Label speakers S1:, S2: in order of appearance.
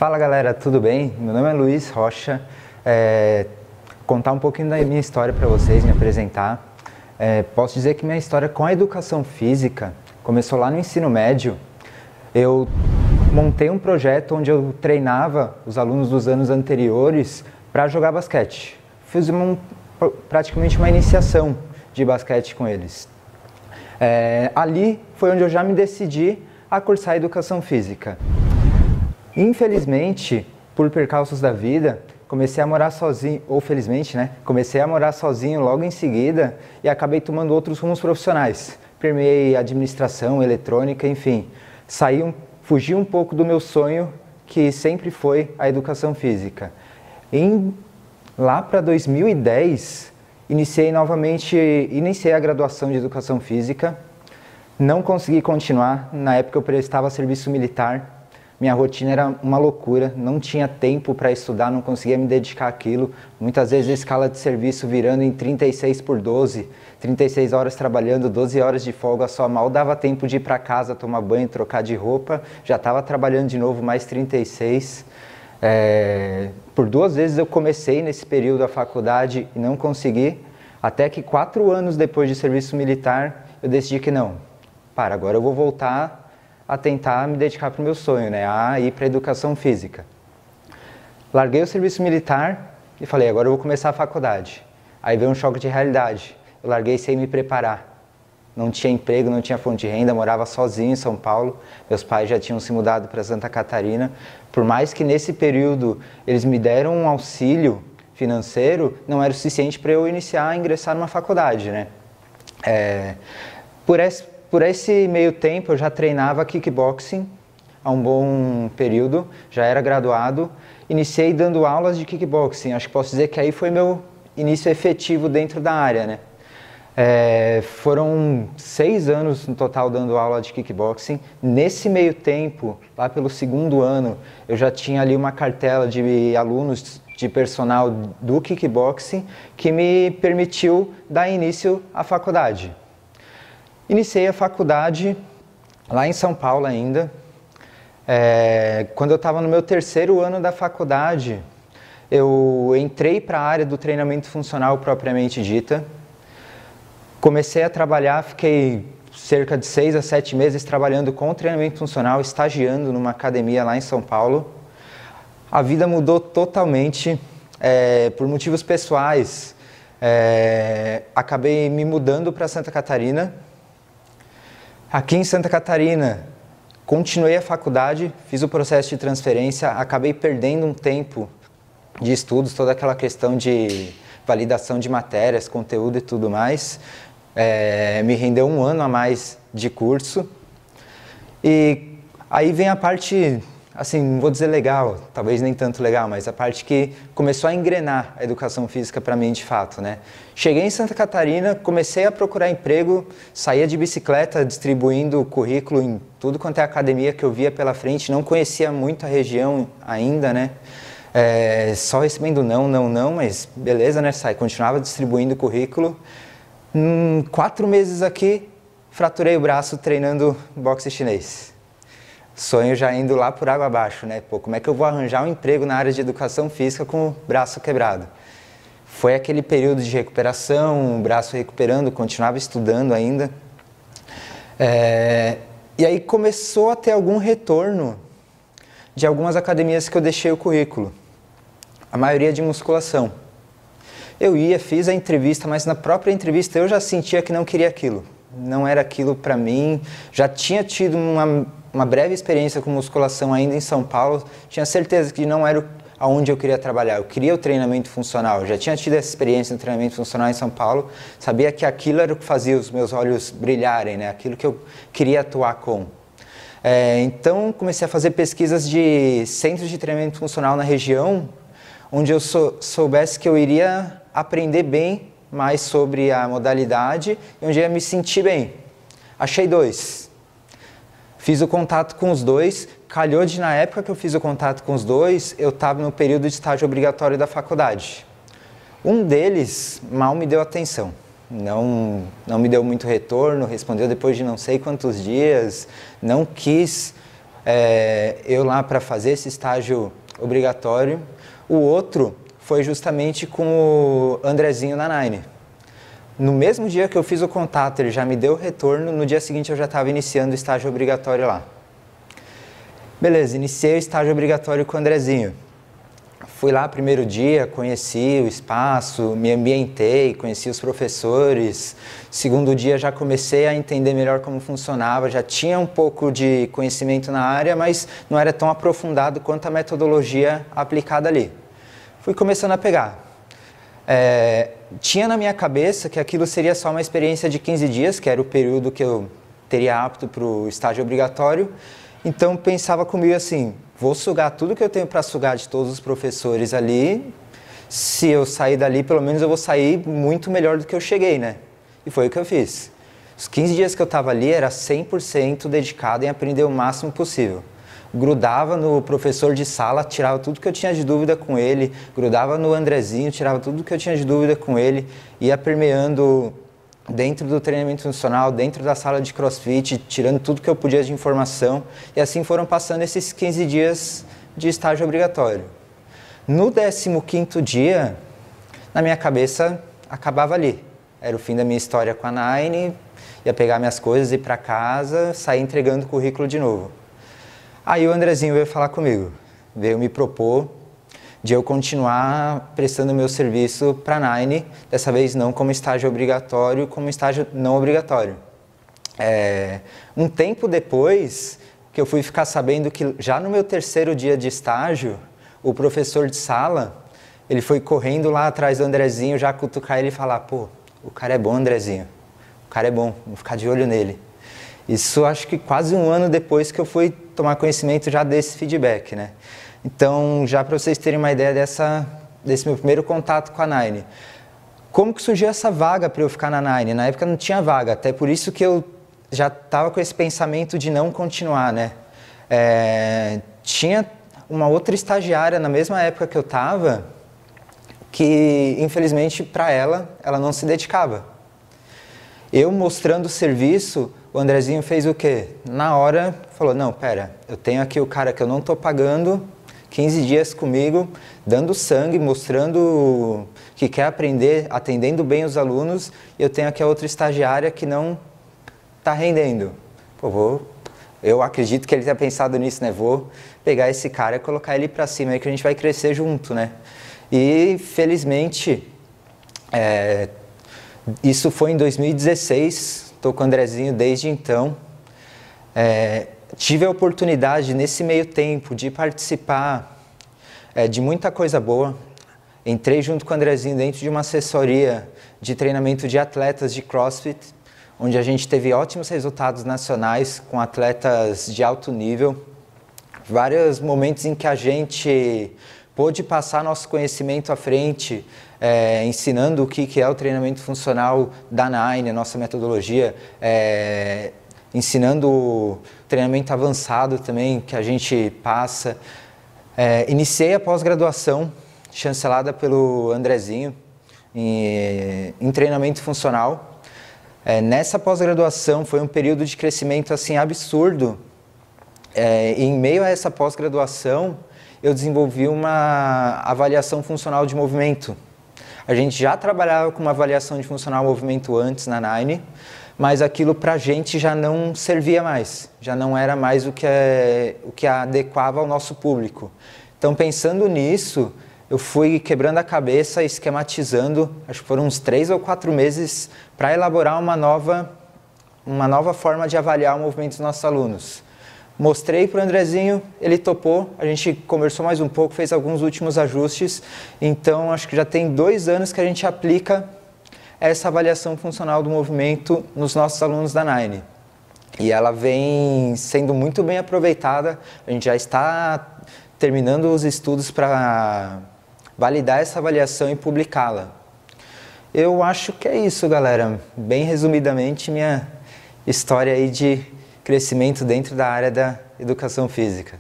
S1: Fala galera, tudo bem? Meu nome é Luiz Rocha. Contar um pouquinho da minha história para vocês, me apresentar. Posso dizer que minha história com a educação física começou lá no ensino médio. Eu montei um projeto onde eu treinava os alunos dos anos anteriores para jogar basquete. Fiz praticamente uma iniciação de basquete com eles. Ali foi onde eu já me decidi a cursar educação física. Infelizmente, por percalços da vida, comecei a morar sozinho, ou felizmente, né? Comecei a morar sozinho logo em seguida e acabei tomando outros rumos profissionais. Permeei administração, eletrônica, enfim. Fugi um pouco do meu sonho, que sempre foi a educação física. Lá para 2010, iniciei a graduação de educação física. Não consegui continuar, na época eu prestava serviço militar. Minha rotina era uma loucura, não tinha tempo para estudar, não conseguia me dedicar àquilo. Muitas vezes a escala de serviço virando em 36 por 12, 36 horas trabalhando, 12 horas de folga, só mal dava tempo de ir para casa, tomar banho, trocar de roupa. Já estava trabalhando de novo mais 36. Por 2 vezes eu comecei nesse período a faculdade e não consegui. Até que 4 anos depois de serviço militar, eu decidi que não. Agora eu vou voltar a tentar me dedicar para o meu sonho, né? A ir para a educação física. Larguei o serviço militar e falei, agora eu vou começar a faculdade. Aí veio um choque de realidade. Eu larguei sem me preparar. Não tinha emprego, não tinha fonte de renda, morava sozinho em São Paulo. Meus pais já tinham se mudado para Santa Catarina. Por mais que nesse período eles me deram um auxílio financeiro, não era o suficiente para eu iniciar a ingressar numa faculdade, né? Por esse meio tempo eu já treinava kickboxing há um bom período, já era graduado, iniciei dando aulas de kickboxing, acho que posso dizer que aí foi meu início efetivo dentro da área, né? Foram 6 anos no total dando aula de kickboxing. Nesse meio tempo, lá pelo 2º ano, eu já tinha ali uma cartela de alunos de personal do kickboxing que me permitiu dar início à faculdade. Iniciei a faculdade lá em São Paulo ainda. Quando eu estava no meu 3º ano da faculdade, eu entrei para a área do treinamento funcional propriamente dita. Comecei a trabalhar, fiquei cerca de 6 a 7 meses trabalhando com treinamento funcional, estagiando numa academia lá em São Paulo. A vida mudou totalmente por motivos pessoais. Acabei me mudando para Santa Catarina. Aqui em Santa Catarina, continuei a faculdade, fiz o processo de transferência, acabei perdendo um tempo de estudos, toda aquela questão de validação de matérias, conteúdo e tudo mais. Me rendeu 1 ano a mais de curso. E aí vem a parte, assim, não vou dizer legal, talvez nem tanto legal, mas a parte que começou a engrenar a educação física para mim de fato, né? Cheguei em Santa Catarina, comecei a procurar emprego, saía de bicicleta distribuindo currículo em tudo quanto é academia que eu via pela frente, não conhecia muito a região ainda, né? Só recebendo não, mas beleza, né? Continuava distribuindo currículo. 4 meses aqui, fraturei o braço treinando boxe chinês. Sonho já indo lá por água abaixo, né? Como é que eu vou arranjar um emprego na área de educação física com o braço quebrado? Foi aquele período de recuperação, o braço recuperando, continuava estudando ainda. E aí começou a ter algum retorno de algumas academias que eu deixei o currículo. A maioria de musculação. Eu fiz a entrevista, mas na própria entrevista eu já sentia que não queria aquilo. Não era aquilo para mim. Já tinha tido uma breve experiência com musculação ainda em São Paulo. Tinha certeza que não era aonde eu queria trabalhar. Eu queria o treinamento funcional. Eu já tinha tido essa experiência no treinamento funcional em São Paulo. Sabia que aquilo era o que fazia os meus olhos brilharem, né? Aquilo que eu queria atuar com. Então comecei a fazer pesquisas de centros de treinamento funcional na região, onde eu soubesse que eu iria aprender bem mais sobre a modalidade e onde eu ia me sentir bem. Achei 2. Fiz o contato com os 2, calhou de na época que eu fiz o contato com os 2, eu estava no período de estágio obrigatório da faculdade. Um deles mal me deu atenção, não me deu muito retorno, respondeu depois de não sei quantos dias, não quis eu lá para fazer esse estágio obrigatório. O outro foi justamente com o Andrezinho na Nine. No mesmo dia que eu fiz o contato, ele já me deu o retorno, no dia seguinte eu já estava iniciando o estágio obrigatório lá. Beleza, iniciei o estágio obrigatório com o Andrezinho. Fui lá primeiro dia, conheci o espaço, me ambientei, conheci os professores. Segundo dia já comecei a entender melhor como funcionava, já tinha um pouco de conhecimento na área, mas não era tão aprofundado quanto a metodologia aplicada ali. Fui começando a pegar. Tinha na minha cabeça que aquilo seria só uma experiência de 15 dias, que era o período que eu teria apto para o estágio obrigatório. Então pensava comigo assim, vou sugar tudo que eu tenho para sugar de todos os professores ali. Se eu sair dali, pelo menos eu vou sair muito melhor do que eu cheguei, né? E foi o que eu fiz. Os 15 dias que eu estava ali era 100% dedicado em aprender o máximo possível. Grudava no professor de sala, tirava tudo que eu tinha de dúvida com ele, grudava no Andrezinho, tirava tudo que eu tinha de dúvida com ele, ia permeando dentro do treinamento funcional, dentro da sala de CrossFit, tirando tudo que eu podia de informação, e assim foram passando esses 15 dias de estágio obrigatório. No 15º dia, na minha cabeça, acabava ali. Era o fim da minha história com a Nine, ia pegar minhas coisas, ir para casa, sair entregando o currículo de novo. Aí o Andrezinho veio falar comigo, veio me propor de eu continuar prestando meu serviço para a Nine, dessa vez não como estágio obrigatório, como estágio não obrigatório. Um tempo depois, que eu fui ficar sabendo que já no meu 3º dia de estágio, o professor de sala, ele foi correndo lá atrás do Andrezinho, já cutucar ele e falar, pô, o cara é bom, Andrezinho, o cara é bom, vou ficar de olho nele. Isso acho que quase um ano depois que eu fui tomar conhecimento já desse feedback, né? Então, já para vocês terem uma ideia desse meu primeiro contato com a Nine. Como que surgiu essa vaga para eu ficar na Nine? Na época não tinha vaga, até por isso que eu já estava com esse pensamento de não continuar, né? Tinha uma outra estagiária na mesma época que eu estava, que infelizmente para ela não se dedicava. Eu mostrando o serviço, o Andrezinho fez o quê? Na hora falou, não, pera, eu tenho aqui o cara que eu não estou pagando, 15 dias comigo, dando sangue, mostrando que quer aprender, atendendo bem os alunos, e eu tenho aqui a outra estagiária que não está rendendo. Pô, eu acredito que ele tenha pensado nisso, né? Vou pegar esse cara e colocar ele para cima, aí que a gente vai crescer junto, né? E, felizmente, isso foi em 2016, estou com o Andrezinho desde então. Tive a oportunidade, nesse meio tempo, de participar de muita coisa boa. Entrei junto com o Andrezinho dentro de uma assessoria de treinamento de atletas de CrossFit, onde a gente teve ótimos resultados nacionais com atletas de alto nível. Vários momentos em que a gente pôde passar nosso conhecimento à frente, ensinando o que é o treinamento funcional da Nine, a nossa metodologia, ensinando o treinamento avançado também, que a gente passa. Iniciei a pós-graduação, chancelada pelo Andrezinho, em treinamento funcional. Nessa pós-graduação foi um período de crescimento assim, absurdo. Em meio a essa pós-graduação, eu desenvolvi uma avaliação funcional de movimento. A gente já trabalhava com uma avaliação de funcional movimento antes na Nine, mas aquilo para a gente já não servia mais, já não era mais o que adequava ao nosso público. Então, pensando nisso, eu fui quebrando a cabeça, esquematizando, acho que foram uns 3 ou 4 meses, para elaborar uma nova forma de avaliar o movimento dos nossos alunos. Mostrei para o Andrezinho, ele topou, a gente conversou mais um pouco, fez alguns últimos ajustes, então acho que já tem 2 anos que a gente aplica essa avaliação funcional do movimento nos nossos alunos da Nine. E ela vem sendo muito bem aproveitada, a gente já está terminando os estudos para validar essa avaliação e publicá-la. Eu acho que é isso, galera. Bem resumidamente, minha história aí de crescimento dentro da área da educação física.